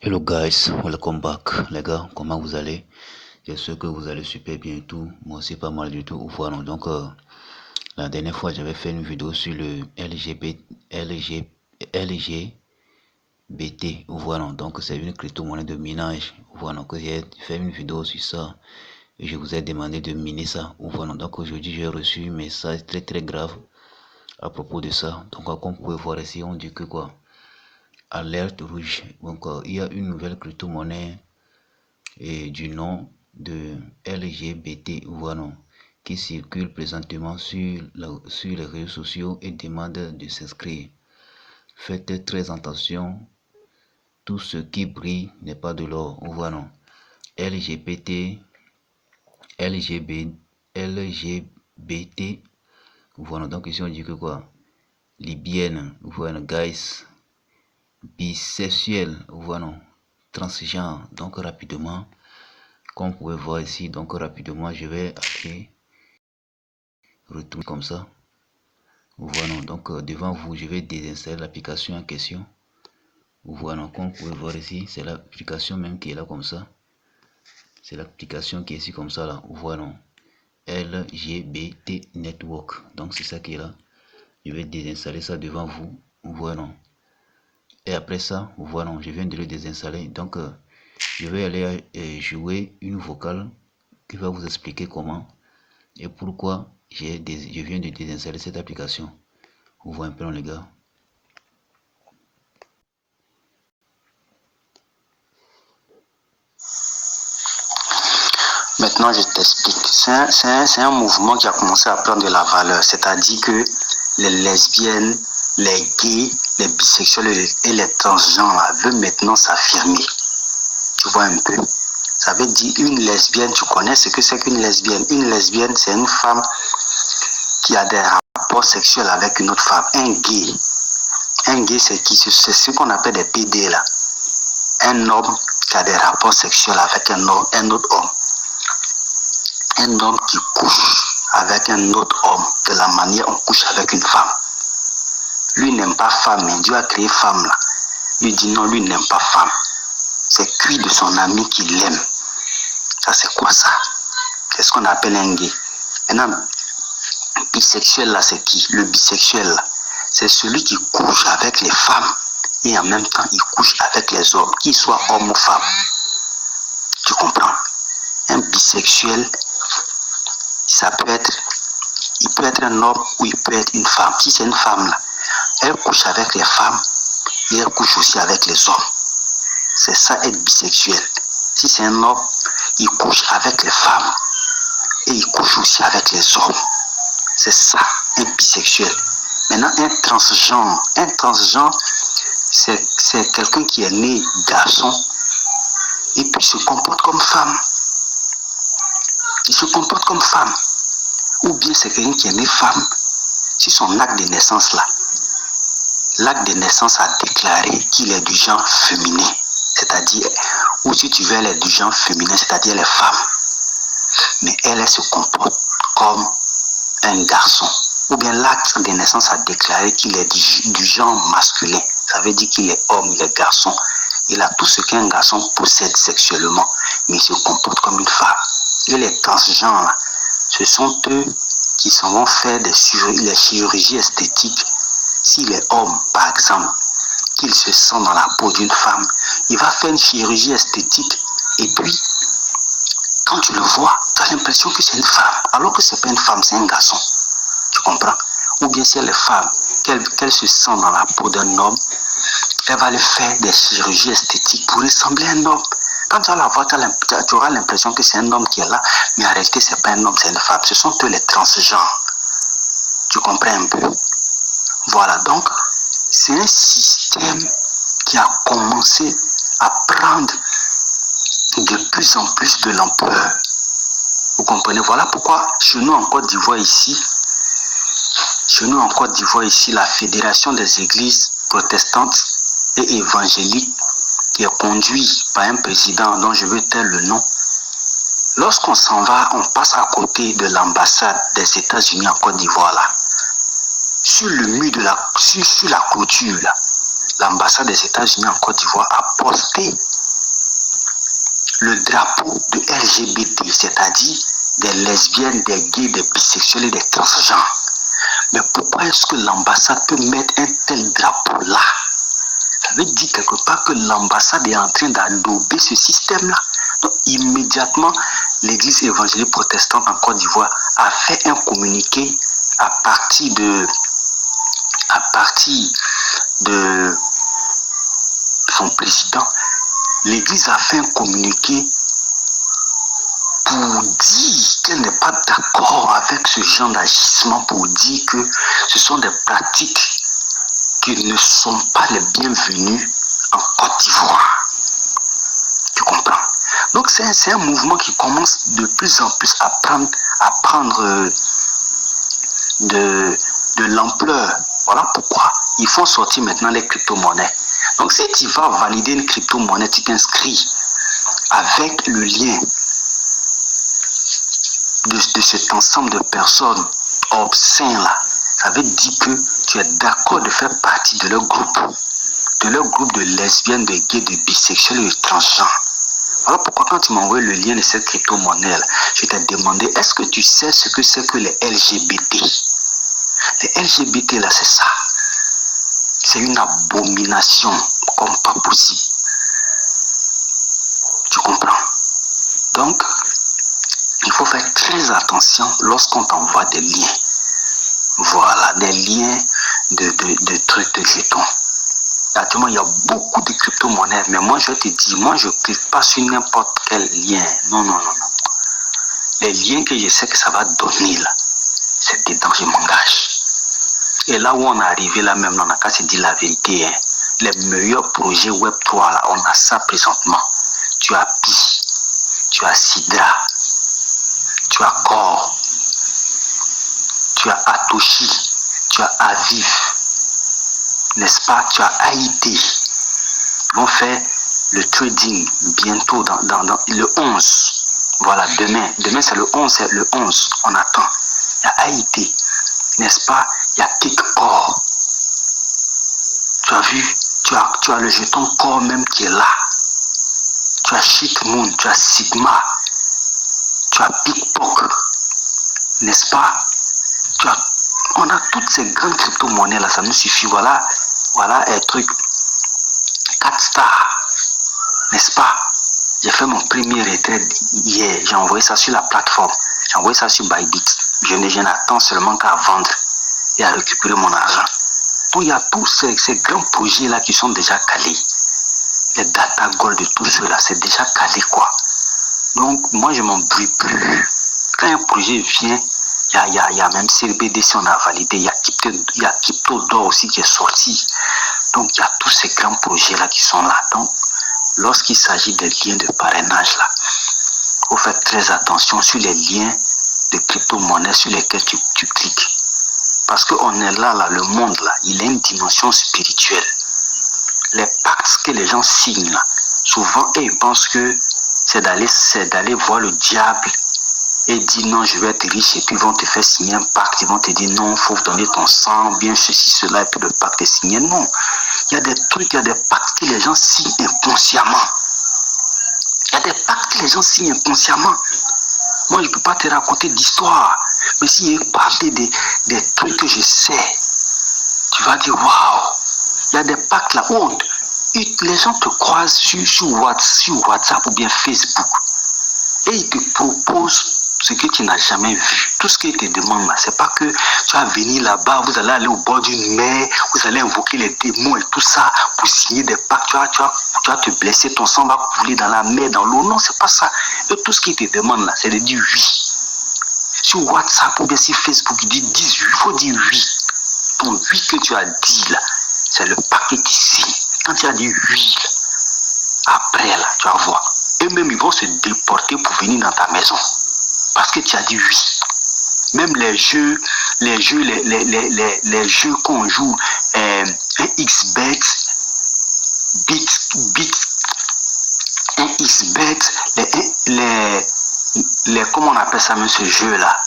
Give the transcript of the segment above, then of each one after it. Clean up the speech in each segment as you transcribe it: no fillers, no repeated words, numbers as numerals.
Hello guys, welcome back les gars, comment vous allez? J'espère que vous allez super bien et tout, moi aussi pas mal du tout. Voilà, donc la dernière fois j'avais fait une vidéo sur le LGBT, voilà, donc c'est une crypto-monnaie de minage, voilà, que j'ai fait une vidéo sur ça et je vous ai demandé de miner ça, voilà, donc aujourd'hui j'ai reçu un message très grave à propos de ça, donc comme vous pouvez voir ici on dit que quoi? Alerte rouge, donc il y a une nouvelle crypto-monnaie et du nom de LGBT voilà, qui circule présentement sur les réseaux sociaux et demande de s'inscrire. Faites très attention, tout ce qui brille n'est pas de l'or. Voilà. LGBT, LGBT, voilà, donc ici on dit que quoi? Libyenne, voilà, guys, bisexuel, voilà, transgenre, donc rapidement. Comme vous pouvez voir ici, donc rapidement, je vais aller retourner comme ça. Voilà, donc devant vous, je vais désinstaller l'application en question. Voilà, comme vous pouvez voir ici, c'est l'application même qui est là comme ça. C'est l'application qui est ici comme ça là. Voilà, LGBT Network. Donc c'est ça qui est là. Je vais désinstaller ça devant vous. Voilà. Et après ça, voilà, je viens de le désinstaller. Donc je vais aller jouer une vocale qui va vous expliquer comment et pourquoi je viens de désinstaller cette application. Vous voyez un peu les gars. Maintenant, je t'explique. C'est un mouvement qui a commencé à prendre de la valeur. C'est-à-dire que les lesbiennes, les gays, les bisexuels et les transgenres veulent maintenant s'affirmer. Tu vois un peu. Ça veut dire une lesbienne, tu connais ce que c'est qu'une lesbienne. Une lesbienne, c'est une femme qui a des rapports sexuels avec une autre femme. Un gay, c'est qui? C'est ce qu'on appelle des PD là. Un homme qui a des rapports sexuels avec un autre homme. Un homme qui couche avec un autre homme de la manière on couche avec une femme. Lui n'aime pas femme, mais Dieu a créé femme là. Lui dit non, lui n'aime pas femme. C'est cri de son ami qui l'aime. Ça c'est quoi ça? C'est ce qu'on appelle un gay. Maintenant, bisexuel là c'est qui? Le bisexuel là, c'est celui qui couche avec les femmes et en même temps il couche avec les hommes, qu'ils soient hommes ou femmes. Tu comprends? Un bisexuel, il peut être un homme ou il peut être une femme. Si c'est une femme là, elle couche avec les femmes et elle couche aussi avec les hommes. C'est ça être bisexuel. Si c'est un homme, il couche avec les femmes et il couche aussi avec les hommes. C'est ça, un bisexuel. Maintenant, un transgenre, c'est quelqu'un qui est né garçon et puis se comporte comme femme. Il se comporte comme femme. Ou bien c'est quelqu'un qui est né femme. Si son acte de naissance là, l'acte de naissance a déclaré qu'il est du genre féminin. C'est-à-dire, ou si tu veux, elle est du genre féminin, c'est-à-dire elle est femme. Mais elle se comporte comme un garçon. Ou bien l'acte de naissance a déclaré qu'il est du genre masculin. Ça veut dire qu'il est homme, il est garçon. Il a tout ce qu'un garçon possède sexuellement, mais il se comporte comme une femme. Et les transgenres, là, ce sont eux qui s'en vont faire les chirurgies esthétiques. S'il est homme, par exemple, qu'il se sent dans la peau d'une femme, il va faire une chirurgie esthétique et puis, quand tu le vois, tu as l'impression que c'est une femme, alors que ce n'est pas une femme, c'est un garçon. Tu comprends? Ou bien si elle est femme, qu'elle se sent dans la peau d'un homme, elle va lui faire des chirurgies esthétiques pour ressembler à un homme. Quand tu vas la voir, tu auras l'impression que c'est un homme qui est là, mais en réalité, ce n'est pas un homme, c'est une femme. Ce sont eux les transgenres. Tu comprends un peu? Voilà, donc, c'est un système qui a commencé à prendre de plus en plus de l'ampleur. Vous comprenez? Voilà pourquoi chez nous en Côte d'Ivoire ici, la Fédération des Églises protestantes et évangéliques, qui est conduite par un président dont je veux taire le nom, lorsqu'on s'en va, on passe à côté de l'ambassade des États-Unis en Côte d'Ivoire là. Sur le mur sur la clôture là, l'ambassade des États-Unis en Côte d'Ivoire a posté le drapeau de LGBT, c'est-à-dire des lesbiennes, des gays, des bisexuels et des transgenres. Mais pourquoi est-ce que l'ambassade peut mettre un tel drapeau-là? Ça veut dire quelque part que l'ambassade est en train d'adober ce système-là. Donc, immédiatement, l'église évangélique protestante en Côte d'Ivoire a fait un communiqué à partir de son président. L'église a fait un communiqué pour dire qu'elle n'est pas d'accord avec ce genre d'agissement, pour dire que ce sont des pratiques qui ne sont pas les bienvenues en Côte d'Ivoire. Tu comprends? Donc c'est un mouvement qui commence de plus en plus à prendre de l'ampleur. Voilà pourquoi ils font sortir maintenant les crypto-monnaies. Donc si tu vas valider une crypto-monnaie, tu t'inscris avec le lien de cet ensemble de personnes obscènes là. Ça veut dire que tu es d'accord de faire partie de leur groupe de lesbiennes, de gays, de bisexuels et de transgenres. Voilà pourquoi quand tu m'as envoyé le lien de cette crypto-monnaie là, je t'ai demandé, est-ce que tu sais ce que c'est que les LGBT? Les LGBT là, c'est ça. C'est une abomination comme pas possible. Tu comprends? Donc, il faut faire très attention lorsqu'on t'envoie des liens. Voilà, des liens de trucs de jetons. Actuellement, il y a beaucoup de crypto-monnaies, mais moi, je te dis, moi, je ne clique pas sur n'importe quel lien. Non. Les liens que je sais que ça va donner, là, c'est dedans, je m'engage. Et là où on est arrivé, là même, on n'a qu'à se dire la vérité. Hein. Les meilleurs projets Web3, là, on a ça présentement. Tu as Pi, tu as Sidra, tu as Core, tu as Atoshi, tu as Aviv, n'est-ce pas? Tu as AIT. Ils vont faire le trading bientôt dans le 11. Voilà, demain c'est le 11, on attend. Il y a AIT, n'est-ce pas? Il y a Kickcore. Tu as vu? Tu as le jeton Core même qui est là. Tu as Shitmoon, tu as Sigma, tu as Pickpock, n'est-ce pas? On a toutes ces grandes crypto-monnaies là, ça nous suffit. Voilà un truc 4 stars, n'est-ce pas? J'ai fait mon premier retrait hier, j'ai envoyé ça sur la plateforme, j'ai envoyé ça sur Bybit. Je n'attends seulement qu'à vendre et à récupérer mon argent. Donc il y a tous ces grands projets là qui sont déjà calés. Les data gold de tout cela, c'est déjà calé quoi. Donc moi je m'en brûle plus. Quand un projet vient, il y a même CBDC on a validé, il y a CryptoDor aussi qui est sorti. Donc il y a tous ces grands projets là qui sont là. Donc lorsqu'il s'agit des liens de parrainage là, il faut faire très attention sur les liens de crypto-monnaies sur lesquels tu cliques. Parce qu'on est là, le monde là, il a une dimension spirituelle. Les pactes que les gens signent là, souvent ils pensent que c'est d'aller voir le diable et dire non, je vais être riche, et puis ils vont te faire signer un pacte, ils vont te dire non, il faut donner ton sang, bien ceci, cela, et puis le pacte est signé. Non, il y a des trucs, il y a des pactes que les gens signent inconsciemment. Il y a des pactes que les gens signent inconsciemment. Moi, je ne peux pas te raconter d'histoire, mais si je parlais des trucs que je sais, tu vas dire waouh, il y a des pactes là où les gens te croisent sur WhatsApp ou bien Facebook et ils te proposent ce que tu n'as jamais vu. Tout ce qu'ils te demandent là, c'est pas que tu vas venir là-bas, vous allez aller au bord d'une mer, vous allez invoquer les démons et tout ça pour signer des pactes, tu vas te blesser, ton sang va couler dans la mer, dans l'eau. Non, c'est pas ça. Et tout ce qu'ils te demandent là, c'est de dire oui. Sur WhatsApp ou bien sur Facebook, ils disent oui, il faut dire oui. Ton oui que tu as dit là, c'est le pacte que tu signes. Quand tu as dit oui, après là, tu vas voir. Eux-mêmes, ils vont se déporter pour venir dans ta maison. Parce que tu as dit oui. Même les jeux qu'on joue, un XBet, un XBet, comment on appelle ça même ce jeu-là?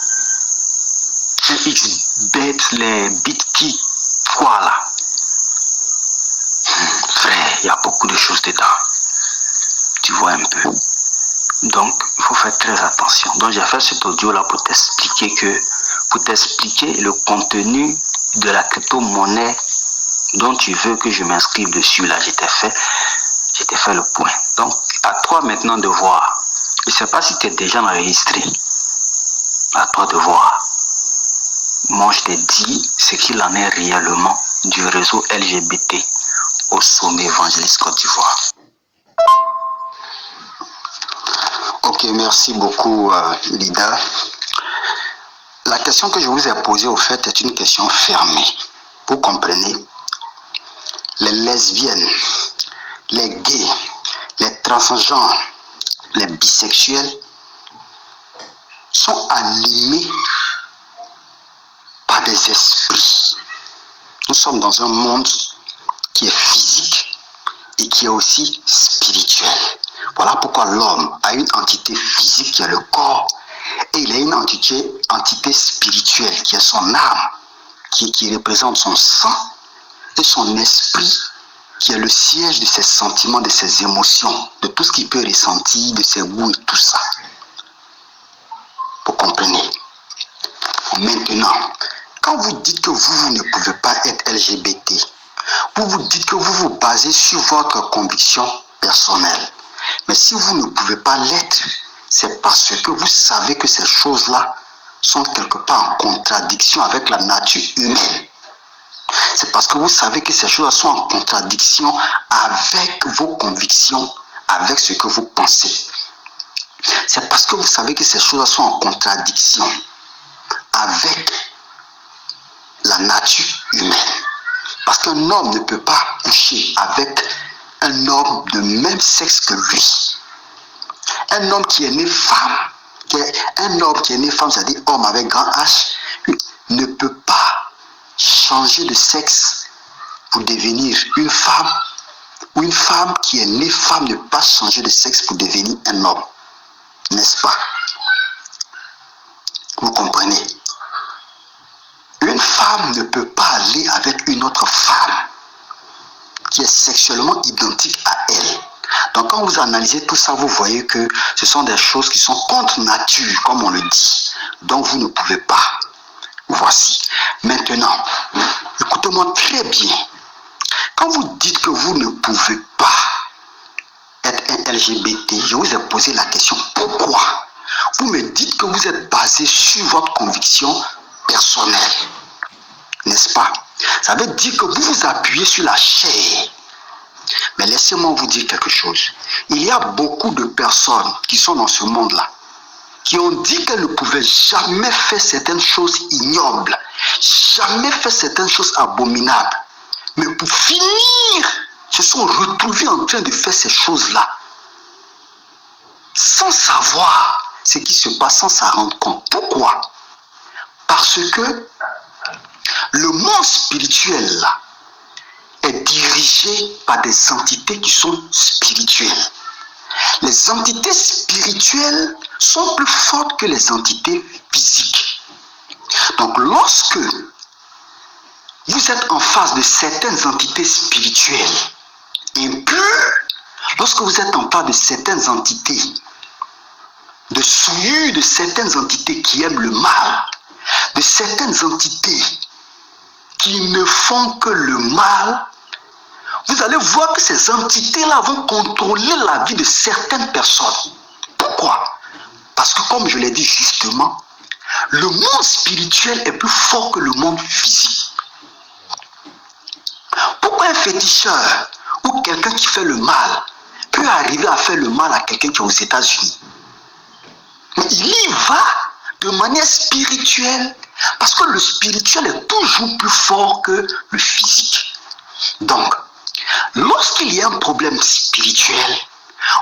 Un XBet, les BitKey, voilà. Frère, il y a beaucoup de choses dedans. Tu vois un peu. Donc, il faut faire très attention. Donc, j'ai fait cet audio-là pour t'expliquer le contenu de la crypto-monnaie dont tu veux que je m'inscrive dessus. Là, j'étais fait le point. Donc, à toi maintenant de voir. Je ne sais pas si tu es déjà enregistré. À toi de voir. Moi, je t'ai dit ce qu'il en est réellement du réseau LGBT au sommet évangéliste Côte d'Ivoire. Ok, merci beaucoup, Lida. La question que je vous ai posée, au fait, est une question fermée. Vous comprenez? Les lesbiennes, les gays, les transgenres, les bisexuels sont animés par des esprits. Nous sommes dans un monde qui est physique et qui est aussi spirituel. Voilà pourquoi l'homme a une entité physique qui est le corps et il a une entité spirituelle qui est son âme, qui représente son sang et son esprit qui est le siège de ses sentiments, de ses émotions, de tout ce qu'il peut ressentir, de ses goûts et tout ça. Vous comprenez? Maintenant, quand vous dites que vous ne pouvez pas être LGBT, vous vous dites que vous vous basez sur votre conviction personnelle. Mais si vous ne pouvez pas l'être, c'est parce que vous savez que ces choses-là sont quelque part en contradiction avec la nature humaine. C'est parce que vous savez que ces choses-là sont en contradiction avec vos convictions, avec ce que vous pensez. C'est parce que vous savez que ces choses-là sont en contradiction avec la nature humaine. Parce qu'un homme ne peut pas coucher avec un homme de même sexe que lui. Un homme qui est né femme, c'est-à-dire homme avec grand H, ne peut pas changer de sexe pour devenir une femme, ou une femme qui est née femme ne peut pas changer de sexe pour devenir un homme. N'est-ce pas? Vous comprenez? Une femme ne peut pas aller avec une autre femme qui est sexuellement identique à elle. Donc quand vous analysez tout ça, vous voyez que ce sont des choses qui sont contre nature, comme on le dit. Donc vous ne pouvez pas. Voici. Maintenant, écoutez-moi très bien. Quand vous dites que vous ne pouvez pas être un LGBT, je vous ai posé la question, pourquoi? Vous me dites que vous êtes basé sur votre conviction personnelle. N'est-ce pas? Ça veut dire que vous vous appuyez sur la chair. Mais laissez-moi vous dire quelque chose. Il y a beaucoup de personnes qui sont dans ce monde-là, qui ont dit qu'elles ne pouvaient jamais faire certaines choses ignobles, jamais faire certaines choses abominables. Mais pour finir, se sont retrouvés en train de faire ces choses-là, sans savoir ce qui se passe, sans s'en rendre compte. Pourquoi? Parce que le monde spirituel là est dirigé par des entités qui sont spirituelles. Les entités spirituelles sont plus fortes que les entités physiques. Donc lorsque vous êtes en face de certaines entités spirituelles impures, lorsque vous êtes en face de certaines entités de souillures, de certaines entités qui aiment le mal, de certaines entités qui ne font que le mal, vous allez voir que ces entités-là vont contrôler la vie de certaines personnes. Pourquoi? Parce que comme je l'ai dit justement, le monde spirituel est plus fort que le monde physique. Pourquoi un féticheur ou quelqu'un qui fait le mal peut arriver à faire le mal à quelqu'un qui est aux États-Unis? Mais il y va de manière spirituelle, parce que le spirituel est toujours plus fort que le physique. Donc, lorsqu'il y a un problème spirituel,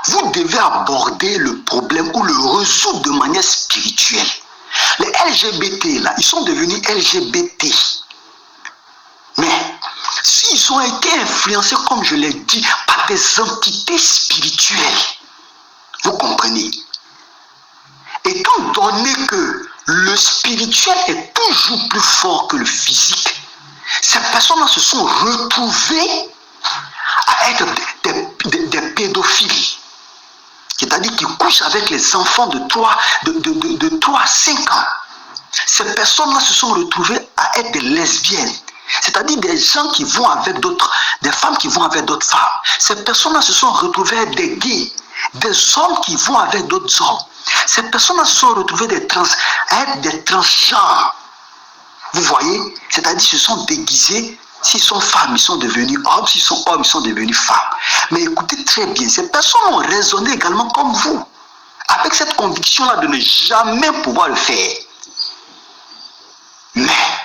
vous devez aborder le problème ou le résoudre de manière spirituelle. Les LGBT là, ils sont devenus LGBT. Mais s'ils ont été influencés, comme je l'ai dit, par des entités spirituelles, vous comprenez? Étant donné que le spirituel est toujours plus fort que le physique, ces personnes-là se sont retrouvées à être des pédophiles. c'est-à-dire qui couchent avec les enfants de 3 à 5 ans. Ces personnes-là se sont retrouvées à être des lesbiennes. C'est-à-dire des gens qui vont avec d'autres, des femmes qui vont avec d'autres femmes. Ces personnes-là se sont retrouvées à être des gays, des hommes qui vont avec d'autres hommes. Ces personnes-là se sont retrouvées à être des transgenres. Vous voyez? C'est-à-dire se sont déguisés. S'ils sont femmes, ils sont devenus hommes. S'ils sont hommes, ils sont devenus femmes. Mais écoutez très bien, ces personnes ont raisonné également comme vous, avec cette conviction-là de ne jamais pouvoir le faire. Mais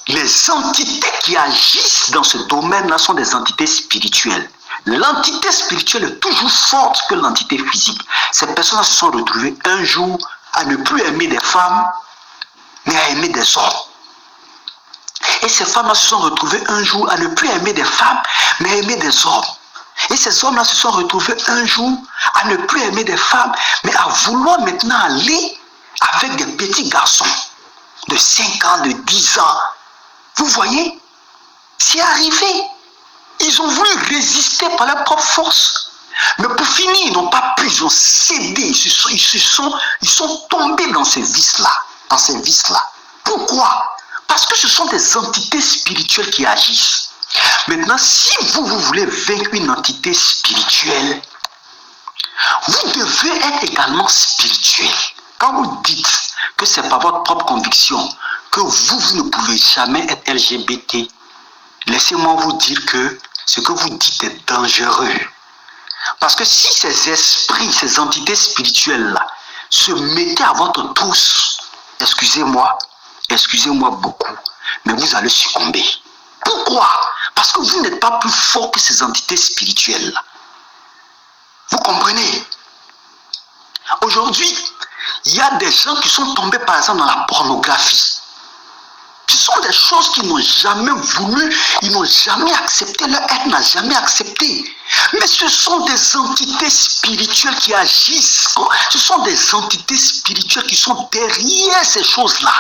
les entités qui agissent dans ce domaine-là sont des entités spirituelles. L'entité spirituelle est toujours forte que l'entité physique. Ces personnes se sont retrouvées un jour à ne plus aimer des femmes, mais à aimer des hommes. Et ces femmes-là se sont retrouvées un jour à ne plus aimer des femmes, mais à aimer des hommes. Et ces hommes-là se sont retrouvés un jour à ne plus aimer des femmes, mais à vouloir maintenant aller avec des petits garçons de 5 ans, de 10 ans. Vous voyez? C'est arrivé. Ils ont voulu résister par leur propre force. Mais pour finir, ils n'ont pas pu, ils ont cédé. Ils sont tombés dans ces vices-là. Pourquoi? Parce que ce sont des entités spirituelles qui agissent. Maintenant, si vous voulez vaincre une entité spirituelle, vous devez être également spirituel. Quand vous dites que c'est par votre propre conviction que vous ne pouvez jamais être LGBT, laissez-moi vous dire que ce que vous dites est dangereux. Parce que si ces esprits, ces entités spirituelles-là, se mettaient à votre trousse, excusez-moi beaucoup, mais vous allez succomber. Pourquoi? Parce que vous n'êtes pas plus fort que ces entités spirituelles-là. Vous comprenez? Aujourd'hui, il y a des gens qui sont tombés par exemple dans la pornographie. Ce sont des choses qu'ils n'ont jamais voulu, ils n'ont jamais accepté, leur être n'a jamais accepté. Mais ce sont des entités spirituelles qui agissent. Ce sont des entités spirituelles qui sont derrière ces choses-là.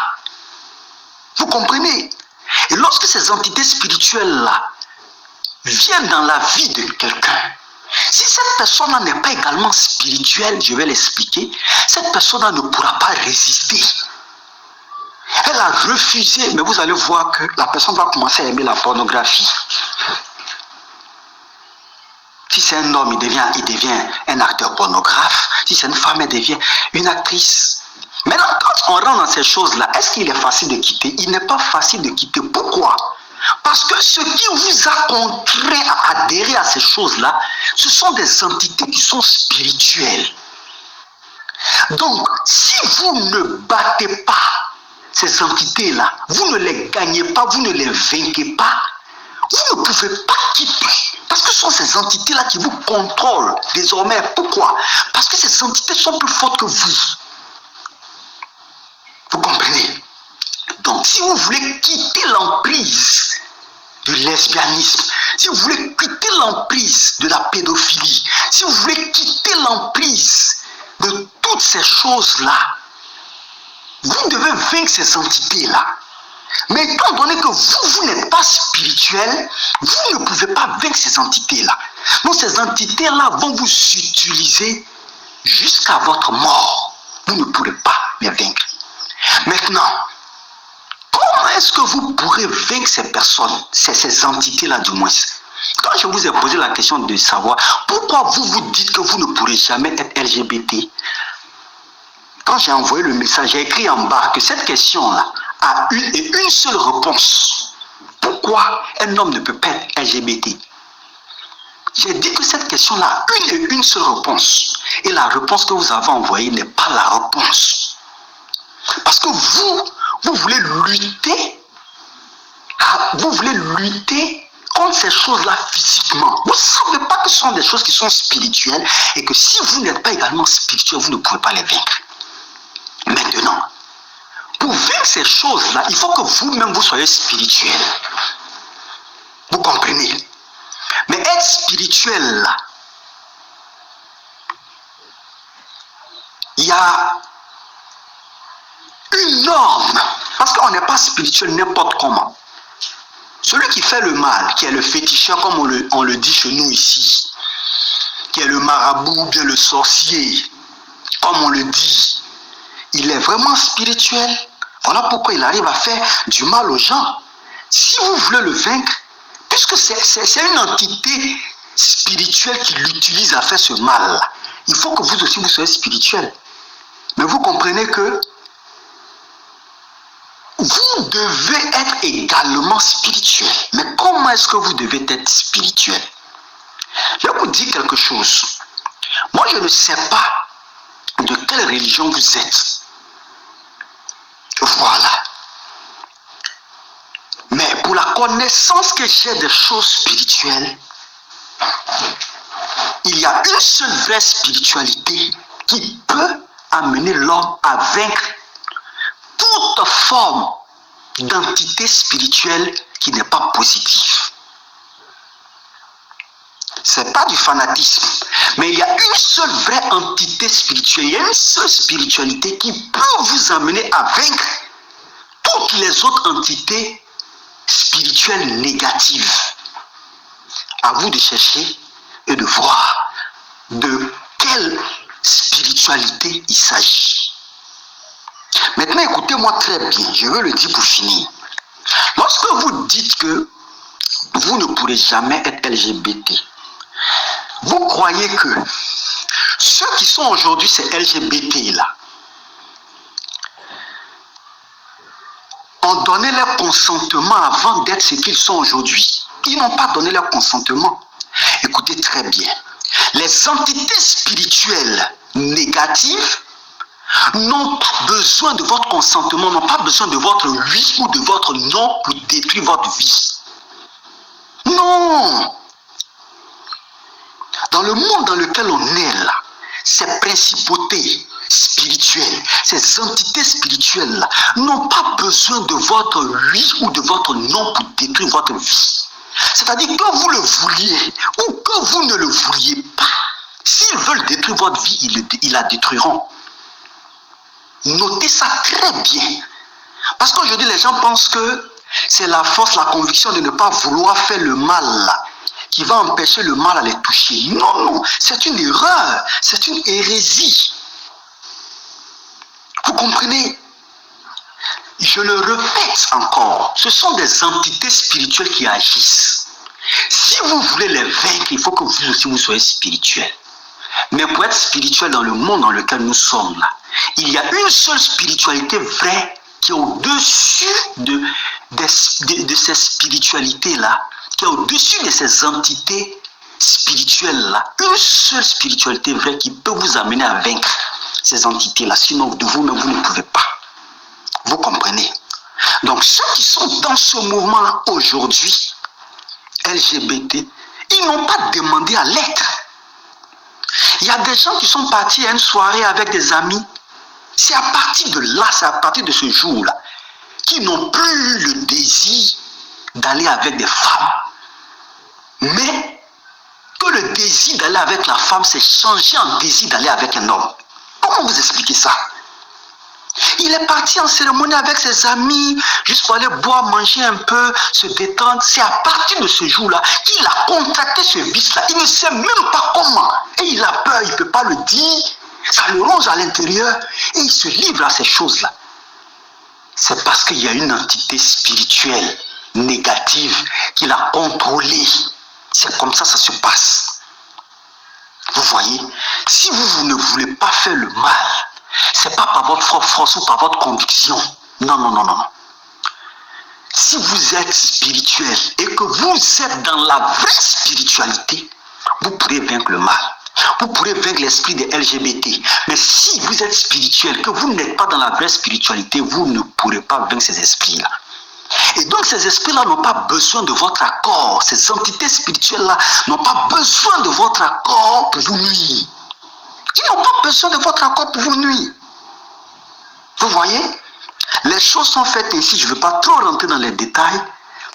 Vous comprenez? Et lorsque ces entités spirituelles-là viennent dans la vie de quelqu'un, si cette personne-là n'est pas également spirituelle, je vais l'expliquer, cette personne-là ne pourra pas résister. Elle a refusé, mais vous allez voir que la personne va commencer à aimer la pornographie. Si c'est un homme, il devient un acteur pornographe. Si c'est une femme, elle devient une actrice. Maintenant, quand on rentre dans ces choses-là, est-ce qu'il est facile de quitter? Il n'est pas facile de quitter. Pourquoi? Parce que ce qui vous a contraint à adhérer à ces choses-là, ce sont des entités qui sont spirituelles. Donc, si vous ne battez pas ces entités-là, vous ne les gagnez pas, vous ne les vainquez pas, vous ne pouvez pas quitter. Parce que ce sont ces entités-là qui vous contrôlent désormais. Pourquoi? Parce que ces entités sont plus fortes que vous. Vous comprenez? Donc, si vous voulez quitter l'emprise du lesbianisme, si vous voulez quitter l'emprise de la pédophilie, si vous voulez quitter l'emprise de toutes ces choses-là, vous devez vaincre ces entités-là. Mais étant donné que vous n'êtes pas spirituel, vous ne pouvez pas vaincre ces entités-là. Donc ces entités-là vont vous utiliser jusqu'à votre mort. Vous ne pourrez pas les vaincre. Maintenant, comment est-ce que vous pourrez vaincre ces personnes, ces entités-là du moins? Quand je vous ai posé la question de savoir pourquoi vous vous dites que vous ne pourrez jamais être LGBT, quand j'ai envoyé le message, j'ai écrit en bas que cette question-là a une seule réponse. Pourquoi un homme ne peut pas être LGBT? J'ai dit que cette question-là a une seule réponse. Et la réponse que vous avez envoyée n'est pas la réponse. Parce que vous voulez lutter contre ces choses-là physiquement. Vous ne savez pas que ce sont des choses qui sont spirituelles et que si vous n'êtes pas également spirituel, vous ne pouvez pas les vaincre. Maintenant, pour vaincre ces choses-là, il faut que vous-même vous soyez spirituel. Vous comprenez? Mais être spirituel, là, il y a une norme. Parce qu'on n'est pas spirituel n'importe comment. Celui qui fait le mal, qui est le féticheur, comme on le dit chez nous ici, qui est le marabout ou bien le sorcier, comme on le dit, il est vraiment spirituel. Voilà pourquoi il arrive à faire du mal aux gens. Si vous voulez le vaincre, puisque c'est une entité spirituelle qui l'utilise à faire ce mal, il faut que vous aussi vous soyez spirituel. Mais vous comprenez que vous devez être également spirituel. Mais comment est-ce que vous devez être spirituel? Je vais vous dire quelque chose. Moi, je ne sais pas de quelle religion vous êtes. Voilà. Mais pour la connaissance que j'ai des choses spirituelles, il y a une seule vraie spiritualité qui peut amener l'homme à vaincre toute forme d'entité spirituelle qui n'est pas positive. Ce n'est pas du fanatisme, mais il y a une seule vraie entité spirituelle, il y a une seule spiritualité qui peut vous amener à vaincre toutes les autres entités spirituelles négatives. À vous de chercher et de voir de quelle spiritualité il s'agit. Maintenant, écoutez-moi très bien, je veux le dire pour finir. Lorsque vous dites que vous ne pourrez jamais être LGBT, vous croyez que ceux qui sont aujourd'hui ces LGBT là ont donné leur consentement avant d'être ce qu'ils sont aujourd'hui? Ils n'ont pas donné leur consentement. Écoutez très bien. Les entités spirituelles négatives n'ont pas besoin de votre consentement, n'ont pas besoin de votre oui ou de votre non pour détruire votre vie. Non! Dans le monde dans lequel on est là, ces principautés spirituelles, ces entités spirituelles là, n'ont pas besoin de votre oui ou de votre non pour détruire votre vie. C'est-à-dire que vous le vouliez ou que vous ne le vouliez pas, s'ils veulent détruire votre vie, ils la détruiront. Notez ça très bien. Parce qu'aujourd'hui, les gens pensent que c'est la force, la conviction de ne pas vouloir faire le mal là, qui va empêcher le mal à les toucher. Non, non, c'est une erreur, c'est une hérésie. Vous comprenez? Je le répète encore, ce sont des entités spirituelles qui agissent. Si vous voulez les vaincre, il faut que vous aussi vous soyez spirituel. Mais pour être spirituel dans le monde dans lequel nous sommes là, il y a une seule spiritualité vraie qui est au-dessus de ces spiritualités-là, qui est au-dessus de ces entités spirituelles-là. Une seule spiritualité vraie qui peut vous amener à vaincre ces entités-là. Sinon, de vous-même, vous ne pouvez pas. Vous comprenez? Donc, ceux qui sont dans ce mouvement aujourd'hui, LGBT, ils n'ont pas demandé à l'être. Il y a des gens qui sont partis à une soirée avec des amis. C'est à partir de là, c'est à partir de ce jour-là, qu'ils n'ont plus eu le désir d'aller avec des femmes. Mais que le désir d'aller avec la femme s'est changé en désir d'aller avec un homme. Comment vous expliquez ça? Il est parti en cérémonie avec ses amis, juste pour aller boire, manger un peu, se détendre. C'est à partir de ce jour-là qu'il a contracté ce vice-là. Il ne sait même pas comment. Et il a peur, il ne peut pas le dire. Ça le ronge à l'intérieur et il se livre à ces choses-là. C'est parce qu'il y a une entité spirituelle négative qui l'a contrôlé. C'est comme ça que ça se passe. Vous voyez, si vous ne voulez pas faire le mal, c'est pas par votre propre force ou par votre conviction. Non, non, non, non. Si vous êtes spirituel et que vous êtes dans la vraie spiritualité, vous pourrez vaincre le mal. Vous pourrez vaincre l'esprit des LGBT. Mais si vous êtes spirituel, que vous n'êtes pas dans la vraie spiritualité, vous ne pourrez pas vaincre ces esprits-là. Et donc ces esprits-là n'ont pas besoin de votre accord. Ces entités spirituelles-là n'ont pas besoin de votre accord pour vous nuire. Ils n'ont pas besoin de votre accord pour vous nuire. Vous voyez? Les choses sont faites ainsi. Je ne veux pas trop rentrer dans les détails.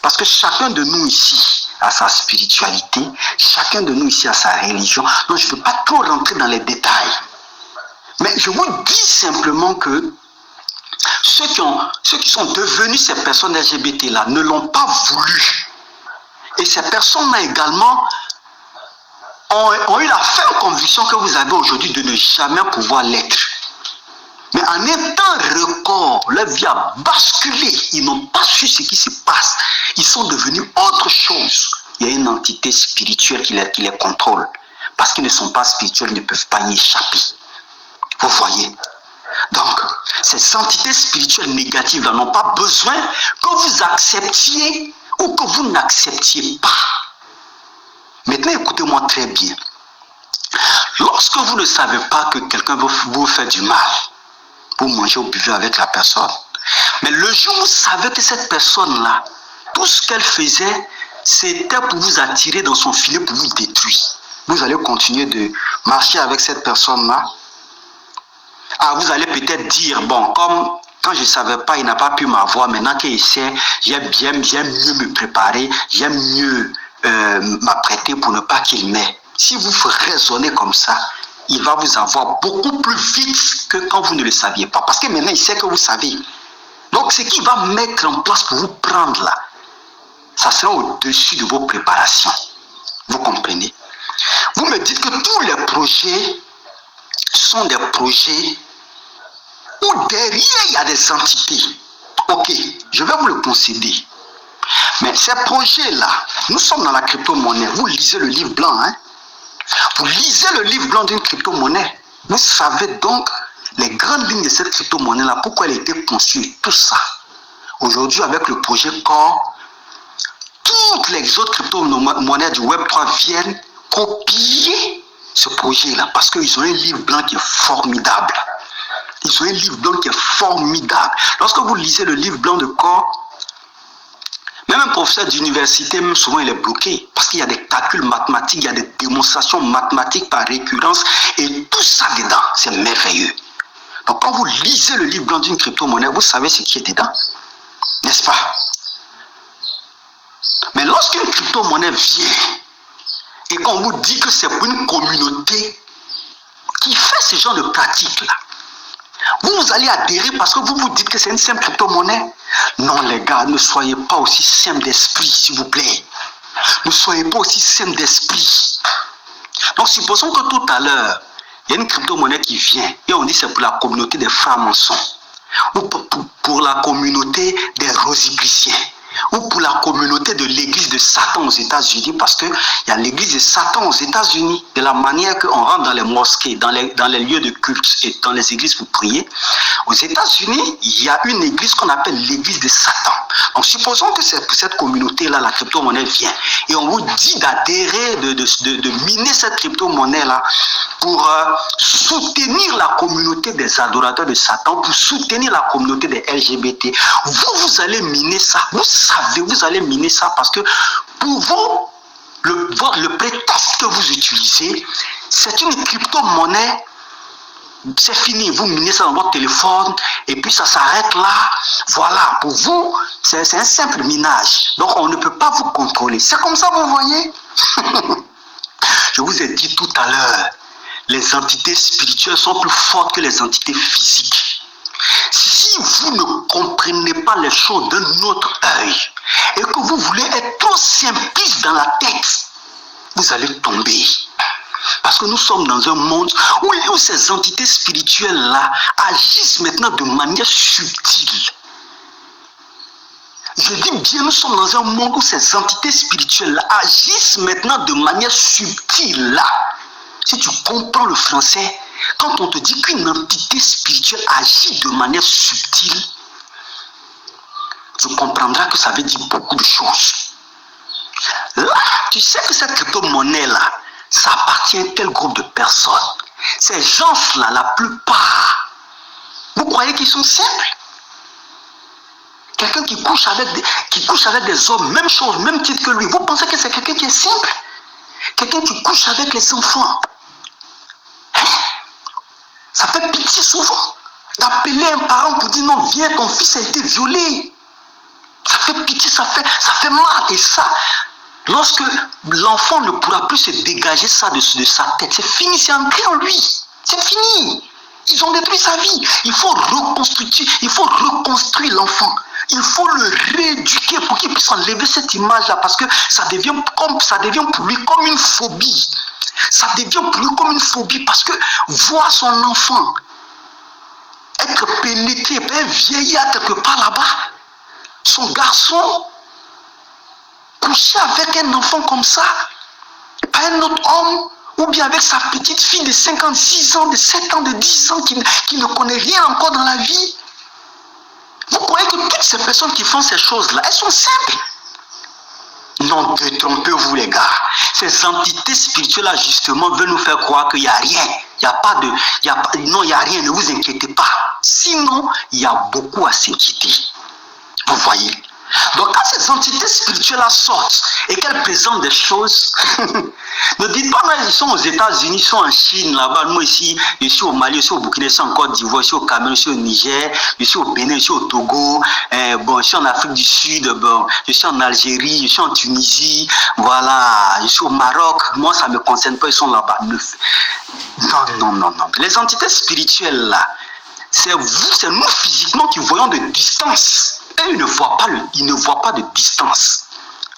Parce que chacun de nous ici a sa spiritualité. Chacun de nous ici a sa religion. Donc je ne veux pas trop rentrer dans les détails. Mais je vous dis simplement que ceux qui sont devenus ces personnes LGBT-là ne l'ont pas voulu. Et ces personnes-là également ont eu la ferme conviction que vous avez aujourd'hui de ne jamais pouvoir l'être. Mais en un temps record, leur vie a basculé. Ils n'ont pas su ce qui se passe. Ils sont devenus autre chose. Il y a une entité spirituelle qui les contrôle. Parce qu'ils ne sont pas spirituels, ils ne peuvent pas y échapper. Vous voyez? Donc, ces entités spirituelles négatives n'ont pas besoin que vous acceptiez ou que vous n'acceptiez pas. Maintenant, écoutez-moi très bien. Lorsque vous ne savez pas que quelqu'un vous fait du mal, vous mangez ou buvez avec la personne. Mais le jour où vous savez que cette personne-là, tout ce qu'elle faisait, c'était pour vous attirer dans son filet, pour vous détruire. Vous allez continuer de marcher avec cette personne-là. Ah, vous allez peut-être dire, bon, comme quand je ne savais pas, il n'a pas pu m'avoir, maintenant qu'il essaie, j'aime mieux me préparer, j'aime mieux m'apprêter pour ne pas qu'il m'ait. Si vous raisonnez comme ça, il va vous avoir beaucoup plus vite que quand vous ne le saviez pas. Parce que maintenant, il sait que vous savez. Donc, ce qu'il va mettre en place pour vous prendre là, ça sera au-dessus de vos préparations. Vous comprenez? Vous me dites que tous les projets sont des projets où derrière, il y a des entités. Ok, je vais vous le concéder. Mais ces projets-là, nous sommes dans la crypto-monnaie. Vous lisez le livre blanc, hein? Vous lisez le livre blanc d'une crypto-monnaie. Vous savez donc les grandes lignes de cette crypto-monnaie-là, pourquoi elle a été conçue, tout ça. Aujourd'hui, avec le projet Core, toutes les autres crypto-monnaies du Web3 viennent copier ce projet-là parce qu'ils ont un livre blanc qui est formidable. Ils ont un livre blanc qui est formidable. Lorsque vous lisez le livre blanc de Core, même un professeur d'université, même souvent, il est bloqué parce qu'il y a des calculs mathématiques, il y a des démonstrations mathématiques par récurrence et tout ça dedans, c'est merveilleux. Donc, quand vous lisez le livre blanc d'une crypto-monnaie, vous savez ce qui est dedans, n'est-ce pas? Mais lorsqu'une crypto-monnaie vient et qu'on vous dit que c'est pour une communauté qui fait ce genre de pratique-là, vous allez adhérer parce que vous vous dites que c'est une simple crypto-monnaie. Non, les gars, ne soyez pas aussi simples d'esprit, s'il vous plaît. Ne soyez pas aussi simples d'esprit. Donc, supposons que tout à l'heure, il y a une crypto-monnaie qui vient et on dit que c'est pour la communauté des francs-maçons, ou pour la communauté des rosipliciens, ou pour la communauté de l'église de Satan aux États-Unis, parce qu'il y a l'église de Satan aux États-Unis, de la manière qu'on rentre dans les mosquées, dans les lieux de culte et dans les églises pour prier. Aux États-Unis, il y a une église qu'on appelle l'église de Satan. Donc, supposons que c'est pour cette communauté-là, la crypto-monnaie vient, et on vous dit d'adhérer, de miner cette crypto-monnaie-là pour soutenir la communauté des adorateurs de Satan, pour soutenir la communauté des LGBT. Vous allez miner ça. Vous allez miner ça parce que pour vous, le prétexte que vous utilisez, c'est une crypto-monnaie. C'est fini, vous minez ça dans votre téléphone et puis ça s'arrête là. Voilà, pour vous, c'est un simple minage. Donc on ne peut pas vous contrôler. C'est comme ça, vous voyez. Je vous ai dit tout à l'heure, les entités spirituelles sont plus fortes que les entités physiques. Si vous ne comprenez pas les choses d'un autre œil et que vous voulez être trop simpliste dans la tête, vous allez tomber. Parce que nous sommes dans un monde où ces entités spirituelles-là agissent maintenant de manière subtile. Je dis bien, nous sommes dans un monde où ces entités spirituelles-là agissent maintenant de manière subtile. Là. Si tu comprends le français, quand on te dit qu'une entité spirituelle agit de manière subtile, tu comprendras que ça veut dire beaucoup de choses. Là, tu sais que cette crypto-monnaie-là, ça appartient à tel groupe de personnes. Ces gens-là, la plupart, vous croyez qu'ils sont simples? Quelqu'un qui couche avec des hommes, même chose, même titre que lui, vous pensez que c'est quelqu'un qui est simple? Quelqu'un qui couche avec les enfants. Ça fait pitié souvent d'appeler un parent pour dire non, viens, ton fils a été violé. Ça fait pitié, ça fait mal. Et ça, lorsque l'enfant ne pourra plus se dégager ça de sa tête, c'est fini, c'est ancré en lui. C'est fini. Ils ont détruit sa vie. Il faut reconstruire l'enfant. Il faut le rééduquer pour qu'il puisse enlever cette image-là, parce que ça devient pour lui comme une phobie. Ça devient pour lui comme une phobie, parce que voir son enfant être pénétré par un vieillard quelque part là-bas, son garçon coucher avec un enfant comme ça, pas un autre homme, ou bien avec sa petite fille de 56 ans, de 7 ans, de 10 ans, qui ne connaît rien encore dans la vie. Vous croyez que toutes ces personnes qui font ces choses-là, elles sont simples? Non, détrompez-vous les gars. Ces entités spirituelles-là, justement, veulent nous faire croire qu'il n'y a rien. Non, il n'y a rien, ne vous inquiétez pas. Sinon, il y a beaucoup à s'inquiéter. Vous voyez? Donc, quand ces entités spirituelles-là sortent et qu'elles présentent des choses, ne dites pas, ils sont aux États-Unis, ils sont en Chine, là-bas. Moi, ici, je suis au Mali, je suis au Burkina, je suis en Côte d'Ivoire, je suis au Cameroun, je suis au Niger, je suis au Bénin, je suis au Togo, je suis en Afrique du Sud, je suis en Algérie, je suis en Tunisie, voilà, je suis au Maroc. Moi, ça ne me concerne pas, ils sont là-bas. Non. Les entités spirituelles, là, c'est nous physiquement qui voyons de distance. Et ils ne voient pas de distance.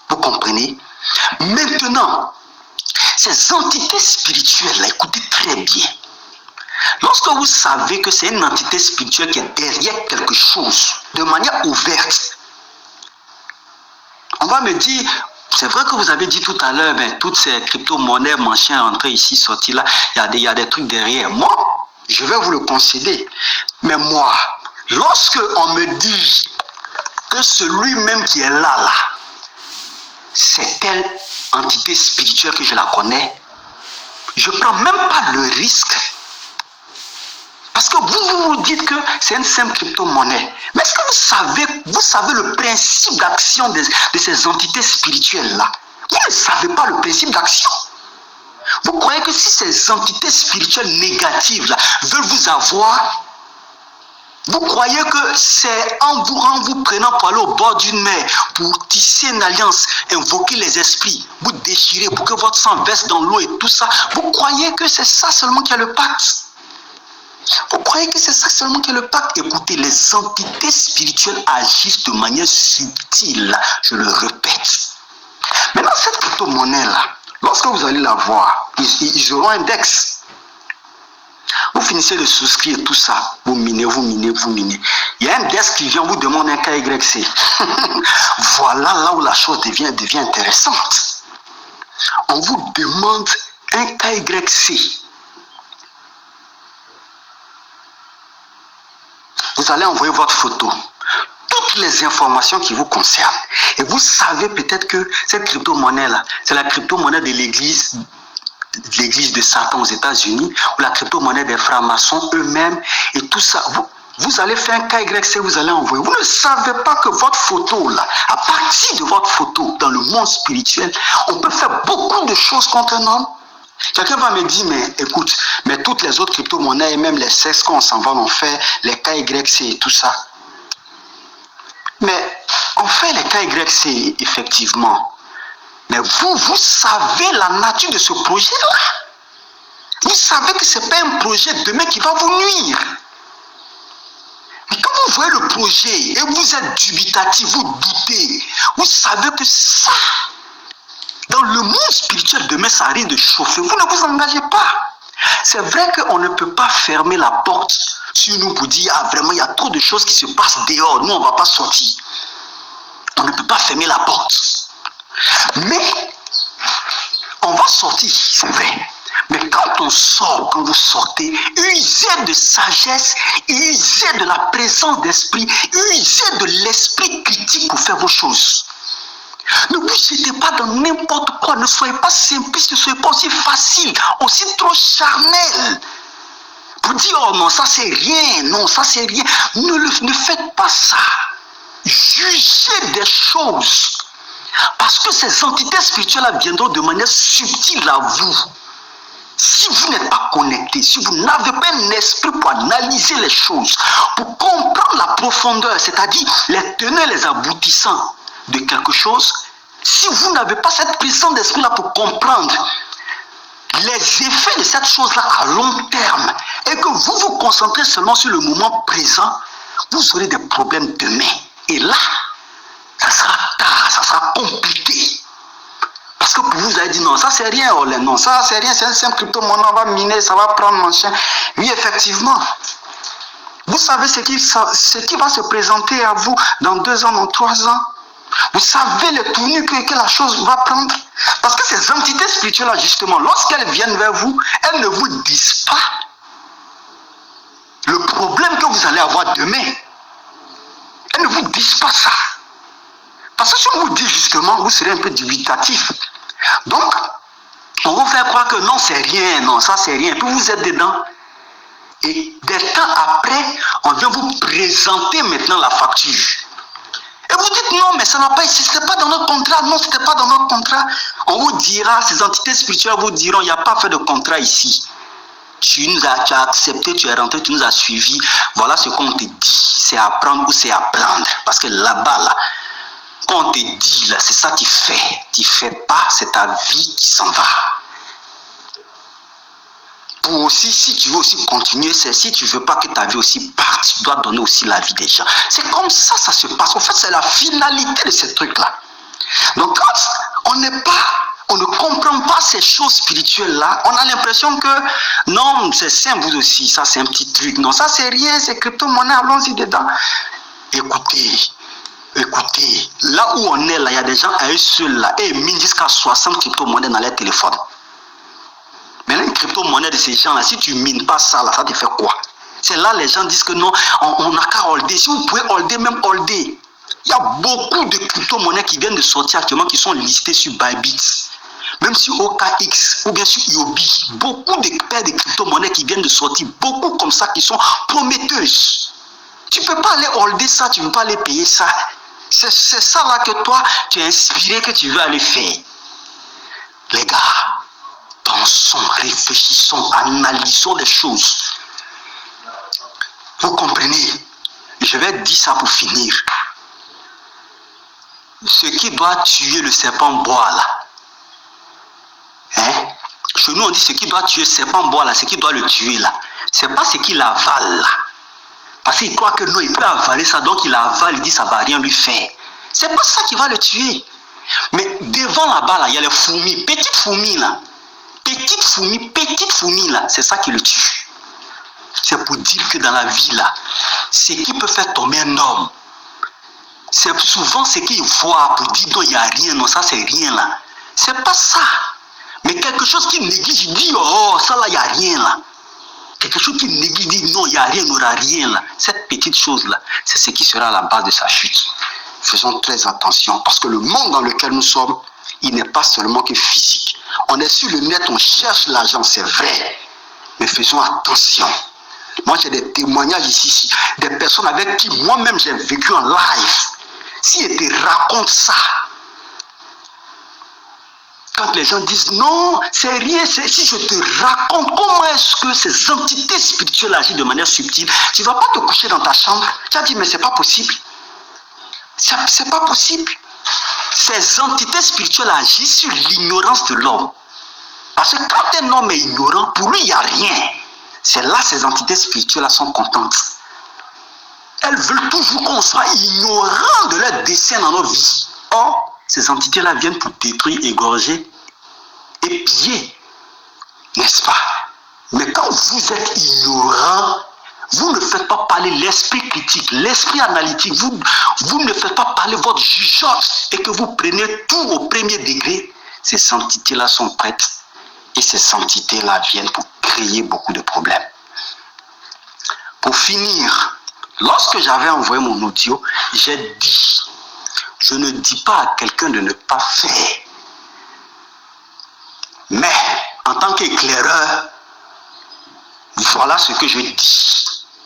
Vous comprenez? Maintenant, ces entités spirituelles-là, écoutez très bien. Lorsque vous savez que c'est une entité spirituelle qui est derrière quelque chose, de manière ouverte, on va me dire, c'est vrai que vous avez dit tout à l'heure, toutes ces crypto-monnaies, machin, entrées ici, sorties là, il y a des trucs derrière. Moi, je vais vous le concéder. Mais moi, lorsque on me dit que celui-même qui est là, c'est telle entité spirituelle que je la connais, je ne prends même pas le risque. Parce que vous dites que c'est une simple crypto-monnaie. Mais est-ce que vous savez le principe d'action de ces entités spirituelles-là? Vous ne savez pas le principe d'action. Vous croyez que si ces entités spirituelles négatives-là veulent vous avoir, vous croyez que c'est en vous prenant pour aller au bord d'une mer, pour tisser une alliance, invoquer les esprits, vous déchirer pour que votre sang verse dans l'eau et tout ça, vous croyez que c'est ça seulement qui est le pacte? Vous croyez que c'est ça seulement qui est le pacte? Écoutez, les entités spirituelles agissent de manière subtile, je le répète. Maintenant, cette crypto-monnaie-là, lorsque vous allez la voir, ils auront un index. Vous finissez de souscrire tout ça, vous minez. Il y a un desk qui vient vous demander un KYC. Voilà là où la chose devient intéressante. On vous demande un KYC. Vous allez envoyer votre photo, toutes les informations qui vous concernent. Et vous savez peut-être que cette crypto-monnaie-là, c'est la crypto-monnaie de l'église de Satan aux États-Unis, ou la crypto-monnaie des francs-maçons eux-mêmes, et tout ça. Vous allez faire un KYC, vous allez envoyer. Vous ne savez pas que votre photo, là, à partir de votre photo, dans le monde spirituel, on peut faire beaucoup de choses contre un homme. Quelqu'un va me dire, mais écoute, mais toutes les autres crypto-monnaies, et même les CES, quand on s'en va, on fait les KYC et tout ça. Mais on fait les KYC, effectivement. Mais vous savez la nature de ce projet-là. Vous savez que ce n'est pas un projet demain qui va vous nuire. Mais quand vous voyez le projet et vous êtes dubitatif, vous doutez, vous savez que ça, dans le monde spirituel demain, ça risque de chauffer. Vous ne vous engagez pas. C'est vrai qu'on ne peut pas fermer la porte sur nous pour dire, ah vraiment, il y a trop de choses qui se passent dehors, nous on ne va pas sortir. On ne peut pas fermer la porte. Mais on va sortir, c'est vrai. Mais quand on sort, quand vous sortez, usez de sagesse, usez de la présence d'esprit, usez de l'esprit critique pour faire vos choses. Ne vous jetez pas dans n'importe quoi, ne soyez pas simpliste, ne soyez pas aussi facile, aussi trop charnel. Pour dire, oh non, ça c'est rien, non, ça c'est rien. Ne faites pas ça. Jugez des choses. Parce que ces entités spirituelles viendront de manière subtile à vous. Si vous n'êtes pas connecté, si vous n'avez pas un esprit pour analyser les choses, pour comprendre la profondeur, c'est-à-dire les tenants et les aboutissants de quelque chose, si vous n'avez pas cette puissance d'esprit-là pour comprendre les effets de cette chose-là à long terme, et que vous vous concentrez seulement sur le moment présent, vous aurez des problèmes demain. Et là, ça sera tard, ça sera compliqué. Parce que pour vous, vous avez dit non, ça c'est rien, Olé, non, ça c'est rien, c'est un simple crypto-monnaie, on va miner, ça va prendre mon chien. Oui, effectivement. Vous savez ce qui va se présenter à vous dans 2 ans, dans 3 ans. Vous savez le tournure que la chose va prendre. Parce que ces entités spirituelles-là, justement, lorsqu'elles viennent vers vous, elles ne vous disent pas le problème que vous allez avoir demain. Elles ne vous disent pas ça. Parce que si on vous dit justement, vous serez un peu dubitatif. Donc, on vous fait croire que non, c'est rien, non, ça c'est rien. Puis vous êtes dedans. Et des temps après, on vient vous présenter maintenant la facture. Et vous dites non, mais ça n'a pas existé, ce n'était pas dans notre contrat. Non, ce n'était pas dans notre contrat. On vous dira, ces entités spirituelles vous diront, il n'y a pas fait de contrat ici. Tu as accepté, tu es rentré, tu nous as suivis. Voilà ce qu'on te dit. C'est à prendre ou c'est à prendre. Parce que là-bas, là, quand on te dit, là, c'est ça que tu fais. Tu ne fais pas, c'est ta vie qui s'en va. Pour aussi, si tu veux aussi continuer, c'est si tu ne veux pas que ta vie aussi parte, tu dois donner aussi la vie des gens. C'est comme ça, ça se passe. En fait, c'est la finalité de ce truc-là. Donc, quand on ne comprend pas ces choses spirituelles-là, on a l'impression que non, c'est simple, vous aussi, ça c'est un petit truc. Non, ça c'est rien, c'est crypto-monnaie, allons-y dedans. Écoutez, là où on est là, il y a des gens à eux seuls là, et ils minent jusqu'à 60 crypto-monnaies dans leur téléphone. Maintenant, une crypto-monnaie de ces gens-là, si tu ne mines pas ça, là, ça te fait quoi? C'est là les gens disent que non, on n'a qu'à holder. Si vous pouvez holder, même holder. Il y a beaucoup de crypto-monnaies qui viennent de sortir actuellement, qui sont listées sur Bybit. Même sur OKX ou bien sur Yobi. Beaucoup de paires de crypto-monnaies qui viennent de sortir. Beaucoup comme ça qui sont prometteuses. Tu ne peux pas aller holder ça, tu ne peux pas aller payer ça. C'est ça là que toi, tu es inspiré, que tu veux aller faire. Les gars, pensons, réfléchissons, analysons les choses. Vous comprenez? Je vais dire ça pour finir. Ce qui doit tuer le serpent bois là. Hein? Chez nous on dit ce qui doit tuer le serpent bois là, ce qui doit le tuer là. C'est pas ce qu'il avale là. Parce qu'il croit que non, il peut avaler ça, donc il avale, il dit ça va rien lui faire. C'est pas ça qui va le tuer. Mais devant là-bas là, il y a les fourmis, petites fourmis là. Petite fourmi là, c'est ça qui le tue. C'est pour dire que dans la vie là, ce qui peut faire tomber un homme, c'est souvent ce qu'il voit pour dire non, il n'y a rien, non, ça c'est rien là. C'est pas ça. Mais quelque chose qui néglige, il dit oh, ça là, il n'y a rien là. Quelque chose qui néglige, dit non, il n'y a rien, il n'y aura rien là. Cette petite chose là, c'est ce qui sera à la base de sa chute. Faisons très attention parce que le monde dans lequel nous sommes, il n'est pas seulement que physique. On est sur le net, on cherche l'argent, c'est vrai. Mais faisons attention. Moi, j'ai des témoignages ici, des personnes avec qui moi-même j'ai vécu en live. Si ils te racontent ça, quand les gens disent non, c'est rien, si je te raconte comment est-ce que ces entités spirituelles agissent de manière subtile, tu ne vas pas te coucher dans ta chambre. Tu as dit, mais c'est pas possible. C'est pas possible. Ces entités spirituelles agissent sur l'ignorance de l'homme. Parce que quand un homme est ignorant, pour lui, il n'y a rien. C'est là que ces entités spirituelles sont contentes. Elles veulent toujours qu'on soit ignorant de leur dessein dans notre vie. Or, ces entités-là viennent pour détruire, égorger et piller. N'est-ce pas? Mais quand vous êtes ignorant, vous ne faites pas parler l'esprit critique, l'esprit analytique. Vous ne faites pas parler votre jugeote et que vous prenez tout au premier degré. Ces entités-là sont prêtes. Et ces entités-là viennent pour créer beaucoup de problèmes. Pour finir, lorsque j'avais envoyé mon audio, j'ai dit, je ne dis pas à quelqu'un de ne pas faire. Mais, en tant qu'éclaireur, voilà ce que je dis.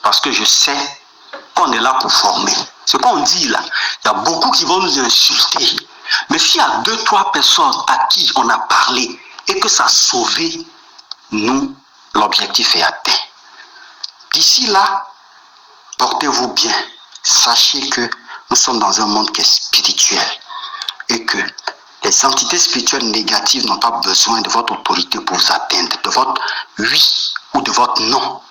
Parce que je sais qu'on est là pour former. Ce qu'on dit là, il y a beaucoup qui vont nous insulter. Mais s'il y a 2-3 personnes à qui on a parlé et que ça a sauvé, nous, l'objectif est atteint. D'ici là, portez-vous bien. Sachez que nous sommes dans un monde qui est spirituel et que les entités spirituelles négatives n'ont pas besoin de votre autorité pour vous atteindre, de votre oui ou de votre non.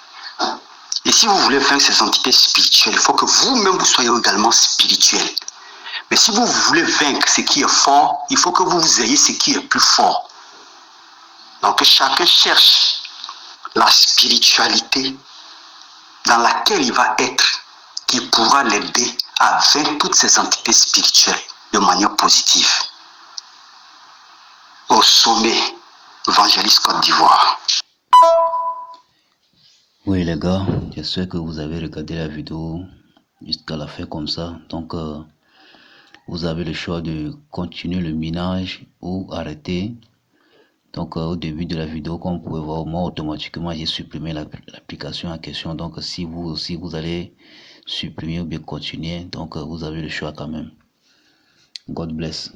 Et si vous voulez vaincre ces entités spirituelles, il faut que vous-même vous soyez également spirituel. Mais si vous voulez vaincre ce qui est fort, il faut que vous ayez ce qui est plus fort. Donc chacun cherche la spiritualité dans laquelle il va être, qui pourra l'aider à vaincre toutes ces entités spirituelles de manière positive. Au sommet, Évangéliste Côte d'Ivoire. Oui les gars, j'espère que vous avez regardé la vidéo jusqu'à la fin comme ça. Donc vous avez le choix de continuer le minage ou arrêter. Donc au début de la vidéo, comme vous pouvez voir, moi automatiquement j'ai supprimé l'application en question. Donc si vous aussi vous allez supprimer ou bien continuer, donc vous avez le choix quand même. God bless.